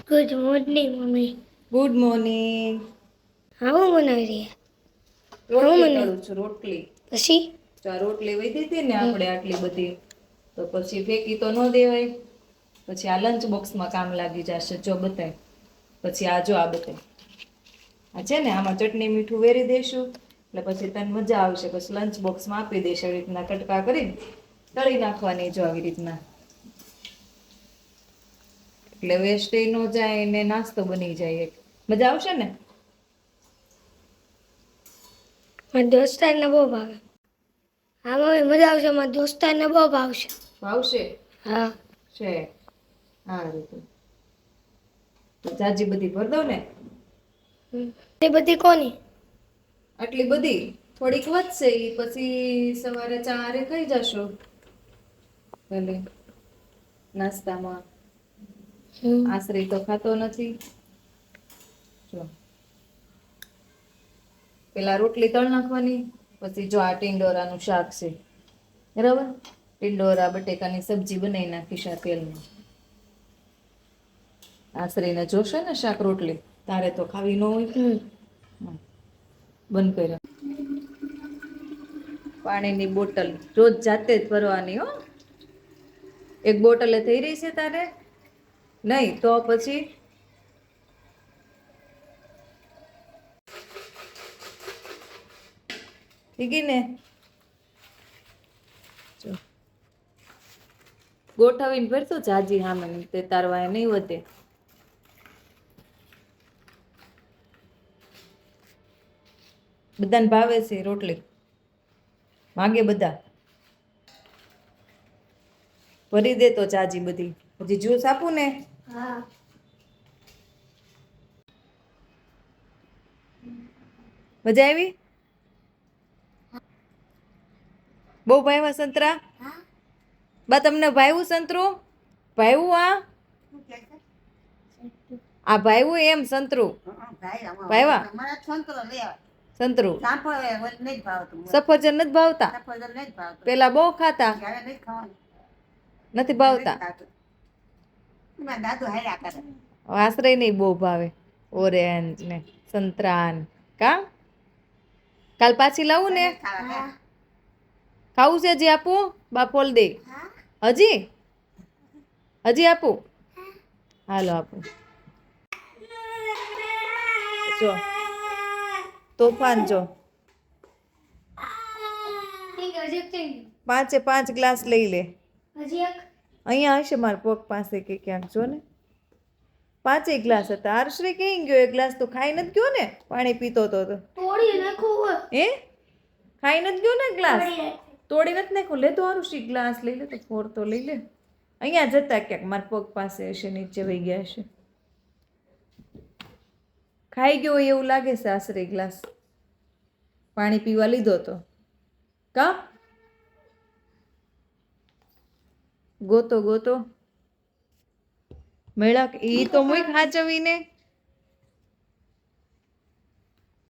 Good morning mummy. Good morning. હા હું બનાવી રહી. રોટલી કરું છું રોટલી. પછી તો રોટલી વધી હતી ને આપણે આટલી બધી, તો પછી ફેંકી તો ન દેવાય, પછી આ લંચ બોક્સમાં કામ લાગી જશે. જો બતાય પછી આ જો આ બતાય આ છે ને, આમાં ચટણી મીઠું વેરી દઈશું એટલે પછી તને મજા આવશે. પછી લંચ બોક્સમાં આપી દઈશ. આવી રીતના કટકા કરીને તળી નાખવાની. જો આવી રીતના, એટલે વેસ્ટ ન જાય ને નાસ્તો બની જાય. મજા આવશે ને? મારા દોસ્તારને બહુ ભાવે. હા મમ્મી મજા આવશે. મારા દોસ્તારને બહુ ભાવશે. ભાવશે? હા છે. હા રીતે તો જાજી બધી ભર દો ને. એ બધી કોની? આટલી બધી થોડીક વધશે. ઈ પછી સવારે ચારે ખાઈ જશો ભલે નાસ્તામાં. આશરી તો ખાતો નથી. જો પેલા રોટલી તળ નાખવાની, પછી જો આ ટીંડોરાનું શાક છે બરાબર. ટીંડોરા બટેકાની સબ્જી બનાવી નાખીશ આ તેલમાં. આશરીને જોશે ને શાક રોટલી, તારે તો ખાવી ન હોય. બંધ કર્યો. પાણીની બોટલ રોજ જાતે જ ભરવાની હો. એક બોટલે થઈ રહી છે તારે? નહીં તો પછી થઈ ગઈ ને? જો ગોઠવીને ભરતો જાજી હામે, તે તારવાય નહીં વધે. બધાને ભાવે છે રોટલી? માગે બધા? ભરી દે તો જાજી બધી. હજી જ્યુસ આપું ને? હા. મજા આવી? બહુ ભાવ્યા સંતરા? બા તમને ભાવ્યું સંતરું? ભાવ્યું? આ ભાવ્યું એમ સંતરું? ભાવ્યા સંતરું? સફરજન નથી ભાવતા? પેલા બહુ ખાતા? નથી ભાવતા? આશ્રય નહીં બહુ ભાવે. ઓરેન્જ ને સંતરા ને કા? કાલ પાછી લાવું ને? ખાવું છે? હજી આપું? બાફોલ દે. હજી હજી આપું? હાલો આપું. જો તોફાન જો. 5 ગ્લાસ લઈ લે. હજી એક અહીંયા હશે મારા પગ પાસે કે ક્યાંક. જો ને 5 ગ્લાસ હતા. હર્ષરી કઈ ગયો? એક ગ્લાસ તો ખાઈ નથી ગયો ને? પાણી પીતો તો તોડી નાખું. હે? ખાઈ નથી ગયો ને ગ્લાસ? તોડી નથી નાખો. લે તો હર્ષી ગ્લાસ લઈ લે. તો ફોર તો લઈ લે. અહીંયા જતા ક્યાંક મારા પગ પાસે હશે, નીચે વહી ગયા હશે. ખાઈ ગયો એવું લાગે છે. આશરે ગ્લાસ પાણી પીવા લીધો તો કા? ગોતો ગોતો મેળા. એ તો મુઈ ખાચવીને